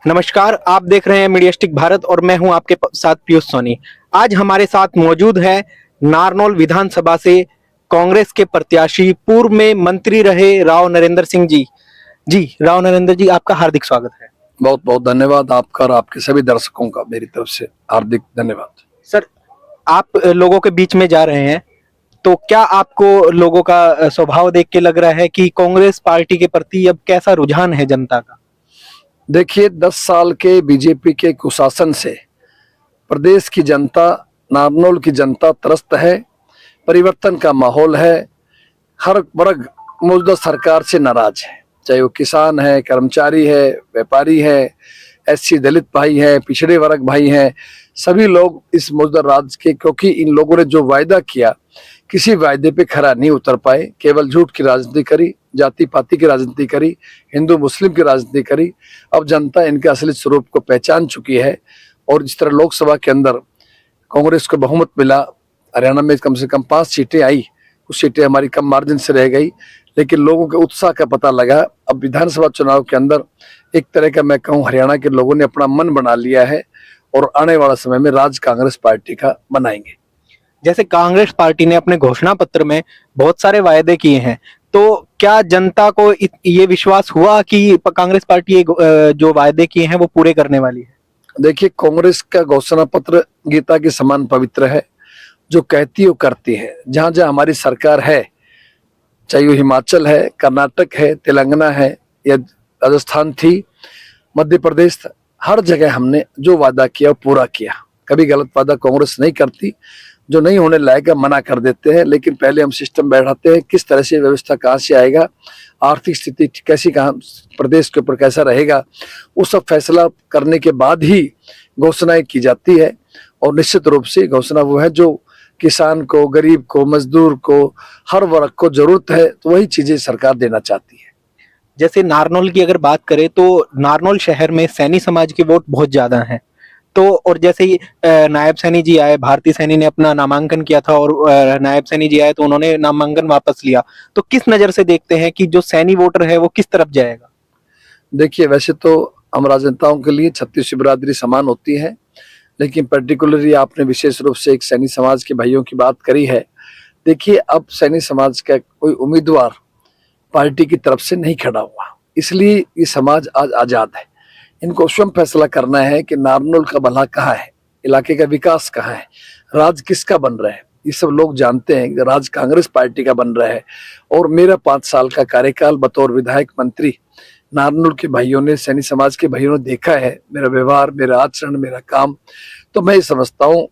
नमस्कार, आप देख रहे हैं मीडियास्टिक भारत और मैं हूं आपके साथ पीयूष सोनी। आज हमारे साथ मौजूद है नारनौल विधानसभा से कांग्रेस के प्रत्याशी, पूर्व में मंत्री रहे राव नरेंद्र सिंह जी। राव नरेंद्र जी, आपका हार्दिक स्वागत है। बहुत बहुत धन्यवाद आपका और आपके सभी दर्शकों का मेरी तरफ से हार्दिक धन्यवाद। सर, आप लोगों के बीच में जा रहे हैं, तो क्या आपको लोगों का स्वभाव देख के लग रहा है कि कांग्रेस पार्टी के प्रति अब कैसा रुझान है जनता का? देखिए, 10 साल के बीजेपी के कुशासन से प्रदेश की जनता, नारनौल की जनता त्रस्त है। परिवर्तन का माहौल है। हर वर्ग मौजूदा सरकार से नाराज है, चाहे वो किसान है, कर्मचारी है, व्यापारी है, एससी दलित भाई है, पिछड़े वर्ग भाई हैं। सभी लोग इस मौजूदा राज्य के, क्योंकि इन लोगों ने जो वायदा किया किसी वायदे पे खरा नहीं उतर पाए, केवल झूठ की राजनीति करी, जाति पाति की राजनीति करी, हिंदू मुस्लिम की राजनीति करी। अब जनता इनके असली स्वरूप को पहचान चुकी है और जिस तरह लोकसभा के अंदर कांग्रेस को बहुमत मिला, हरियाणा में कम से कम 5 सीटें आई, कुछ सीटें हमारी कम मार्जिन से रह गई, लेकिन लोगों के उत्साह का पता लगा। अब विधानसभा चुनाव के अंदर एक तरह का, मैं कहूँ, हरियाणा के लोगों ने अपना मन बना लिया है और आने वाला समय में राज कांग्रेस पार्टी का बनाएंगे। जैसे कांग्रेस पार्टी ने अपने घोषणा पत्र में बहुत सारे वायदे किए हैं, तो क्या जनता को ये विश्वास हुआ कि कांग्रेस पार्टी जो वायदे किए हैं वो पूरे करने वाली है? देखिए, कांग्रेस का घोषणा पत्र गीता के समान पवित्र है। जो कहती है वो करती है। जहां जहां हमारी सरकार है, चाहे वो हिमाचल है, कर्नाटक है, तेलंगाना है या राजस्थान थी, मध्य प्रदेश था, हर जगह हमने जो वादा किया वो पूरा किया। कभी गलत वादा कांग्रेस नहीं करती। जो नहीं होने लायक है मना कर देते हैं, लेकिन पहले हम सिस्टम बैठाते हैं, किस तरह से व्यवस्था कहाँ से आएगा, आर्थिक स्थिति कैसी, कहाँ प्रदेश के ऊपर कैसा रहेगा, वो सब फैसला करने के बाद ही घोषणाएं की जाती है। और निश्चित रूप से घोषणा वो है जो किसान को, गरीब को, मजदूर को, हर वर्ग को जरूरत है, तो वही चीजें सरकार देना चाहती है। जैसे नारनौल की अगर बात करें तो नारनौल शहर में सैनी समाज के वोट बहुत ज्यादा हैं। तो और जैसे ही नायब सैनी जी आए, भारती सैनी ने अपना नामांकन किया था और नायब सैनी जी आए तो उन्होंने नामांकन वापस लिया, तो किस नजर से देखते हैं कि जो सैनी वोटर है वो किस तरफ जाएगा? देखिए, वैसे तो हम राजनेताओं के लिए छत्तीस बिरादरी समान होती है, लेकिन पर्टिकुलरली आपने विशेष रूप से एक सैनी समाज के भाइयों की बात करी है। देखिए, अब सैनी समाज का कोई उम्मीदवार पार्टी की तरफ से नहीं खड़ा हुआ, इसलिए ये समाज आज आजाद है। इनको स्वयं फैसला करना है कि नारनौल का भला कहाँ है, इलाके का विकास कहाँ है, राज किसका बन रहा है। ये सब लोग जानते हैं कि राज कांग्रेस पार्टी का बन रहा है। और मेरा 5 साल का कार्यकाल बतौर विधायक मंत्री, नारनौल के भाइयों ने, सैनी समाज के भाइयों ने देखा है मेरा व्यवहार, मेरा आचरण, मेरा काम। तो मैं ये समझता हूँ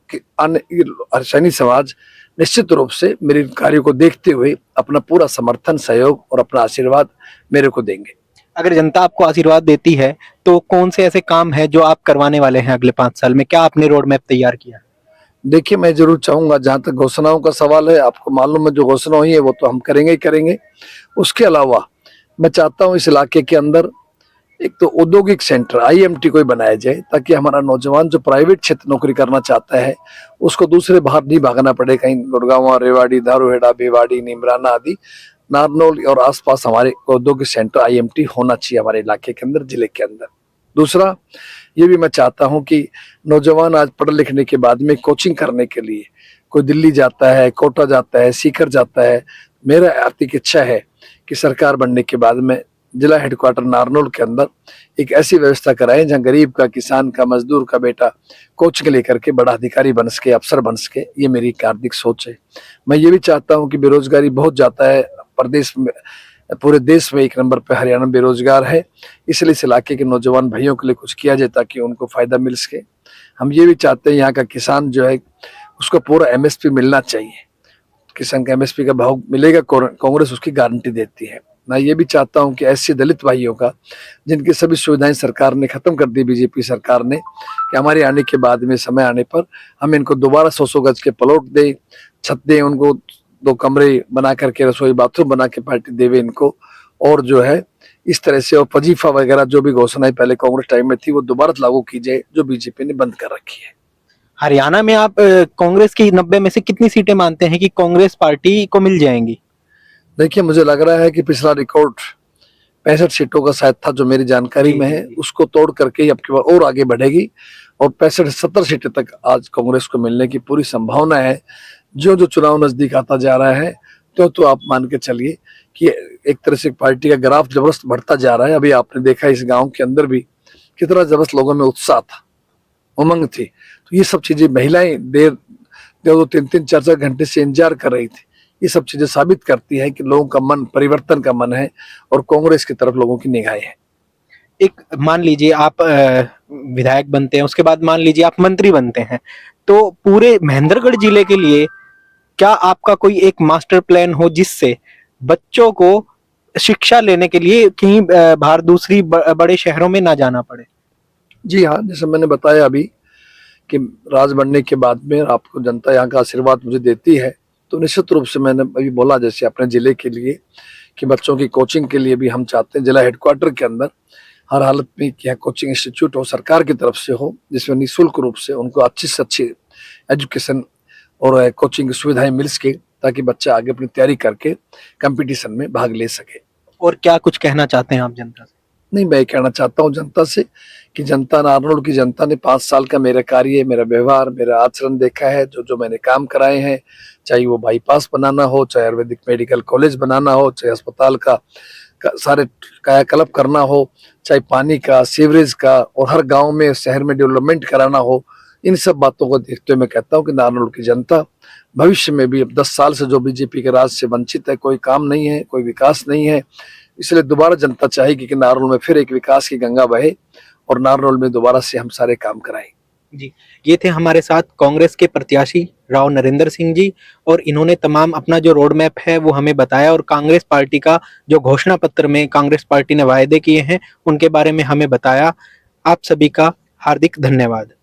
कि सैनी समाज निश्चित रूप से मेरे कार्य को देखते हुए अपना पूरा समर्थन, सहयोग और अपना आशीर्वाद मेरे को देंगे। अगर जनता आपको आशीर्वाद देती है तो कौन से ऐसे काम है जो आप करवाने वाले हैं अगले 5 साल में? क्या आपने रोड मैप तैयार किया? देखिए, मैं जरूर चाहूंगा, जहां तक घोषणाओं का सवाल है, आपको मालूम है जो घोषणा हुई है वो तो हम करेंगे ही करेंगे। उसके अलावा मैं चाहता हूं इस इलाके के अंदर एक तो औद्योगिक सेंटर, आईएमटी कोई बनाया जाए, ताकि हमारा नौजवान जो प्राइवेट क्षेत्र नौकरी करना चाहता है उसको दूसरे बाहर नहीं भागना पड़े, कहीं गुड़गांव, रेवाड़ी, धारूहेड़ा, भिवाड़ी, निमराना आदि। नारनौल और आसपास हमारे औद्योगिक सेंटर, आईएमटी होना चाहिए हमारे इलाके के अंदर, जिले के अंदर। दूसरा, ये भी मैं चाहता हूं कि नौजवान आज पढ़ लिखने के बाद में कोचिंग करने के लिए कोई दिल्ली जाता है, कोटा जाता है, सीकर जाता है। मेरा आर्थिक इच्छा है कि सरकार बनने के बाद में जिला हेडक्वार्टर नारनौल के अंदर एक ऐसी व्यवस्था कराएं जहां गरीब का, किसान का, मजदूर का बेटा कोचिंग लेकर के बड़ा अधिकारी बन सके, अफसर बन सके। ये मेरी एक हार्दिक सोच है। मैं ये भी चाहता हूं कि बेरोजगारी बहुत जाता है प्रदेश में, पूरे देश में 1 नंबर पे हरियाणा बेरोजगार है, इसलिए इस इलाके के नौजवान भाइयों के लिए कुछ किया जाए ताकि उनको फायदा मिल सके। हम ये भी चाहते हैं यहाँ का किसान जो है उसको पूरा एमएसपी मिलना चाहिए। किसान का एमएसपी का भाव मिलेगा, कांग्रेस उसकी गारंटी देती है। मैं ये भी चाहता हूँ कि ऐसे दलित भाइयों का, जिनकी सभी सुविधाएं सरकार ने खत्म कर दी, बीजेपी सरकार ने, कि हमारे आने के बाद में, समय आने पर हम इनको दोबारा 100-100 गज के प्लॉट दें, छत दें, उनको 2 कमरे बना करके, रसोई बाथरूम बना के पार्टी देवे इनको। और जो है इस तरह से, और वजीफा वगैरह जो भी घोषणाएं पहले कांग्रेस टाइम में थी वो दोबारा लागू की जाए, जो बीजेपी ने बंद कर रखी है। हरियाणा में आप कांग्रेस की 90 में से कितनी सीटें मानते हैं कि कांग्रेस पार्टी को मिल जाएंगी? देखिए, मुझे लग रहा है कि पिछला रिकॉर्ड 65 सीटों का शायद था जो मेरी जानकारी जी, में जी, है, जी। उसको तोड़ करके ही अब की बार और आगे बढ़ेगी और 65-70 सीटें तक आज कांग्रेस को मिलने की पूरी संभावना है। जो जो चुनाव नजदीक आता जा रहा है तो आप मान के चलिए कि एक तरह से पार्टी का ग्राफ जबरदस्त बढ़ता जा रहा है। अभी आपने देखा इस गांव के अंदर भी कितना जबरदस्त लोगों में उत्साह था, उमंग थी। तो ये सब चीजें महिलाएं देर 2-3 4-4 घंटे से इंतजार कर रही थी। ये सब चीजें साबित करती है कि लोगों का मन परिवर्तन का मन है और कांग्रेस की तरफ लोगों की निगाहें हैं। एक मान लीजिए आप विधायक बनते हैं, उसके बाद मान लीजिए आप मंत्री बनते हैं, तो पूरे महेंद्रगढ़ जिले के लिए क्या आपका कोई एक मास्टर प्लान हो जिससे बच्चों को शिक्षा लेने के लिए कहीं बाहर दूसरी बड़े शहरों में ना जाना पड़े? जी हाँ, जैसे मैंने बताया अभी कि राज बनने के बाद में आपको जनता यहाँ का आशीर्वाद मुझे देती है, तो निश्चित रूप से मैंने अभी बोला जैसे अपने जिले के लिए कि बच्चों की कोचिंग के लिए भी हम चाहते हैं जिला हेडक्वार्टर के अंदर हर हालत में कि यहाँ कोचिंग इंस्टीट्यूट हो, सरकार की तरफ से हो, जिसमें निःशुल्क रूप से उनको अच्छी से अच्छी एजुकेशन और कोचिंग की सुविधाएं मिल सके ताकि बच्चा आगे अपनी तैयारी करके कंपटीशन में भाग ले सके। और क्या कुछ कहना चाहते हैं आप जनता से? नहीं, मैं ये कहना चाहता हूँ जनता से कि जनता नारनौल की जनता ने 5 साल का मेरा कार्य, मेरा व्यवहार, मेरा आचरण देखा है। जो जो मैंने काम कराए हैं, चाहे वो बाईपास बनाना हो, चाहे आयुर्वेदिक मेडिकल कॉलेज बनाना हो, चाहे अस्पताल का सारे कायाकल्प करना हो, चाहे पानी का, सीवरेज का और हर गांव में शहर में डेवलपमेंट कराना हो, इन सब बातों को देखते हुए मैं कहता हूँ कि नारनौल की जनता भविष्य में भी अब 10 साल से जो बीजेपी के राज से वंचित है, कोई काम नहीं है, कोई विकास नहीं है, इसलिए दोबारा जनता चाहेगी कि नारनौल में फिर एक विकास की गंगा बहे और नारनौल में दोबारा से हम सारे काम कराएं। जी, ये थे हमारे साथ कांग्रेस के प्रत्याशी राव नरेंद्र सिंह जी, और इन्होंने तमाम अपना जो रोड मैप है वो हमें बताया, और कांग्रेस पार्टी का जो घोषणा पत्र में कांग्रेस पार्टी ने वायदे किए हैं उनके बारे में हमें बताया। आप सभी का हार्दिक धन्यवाद।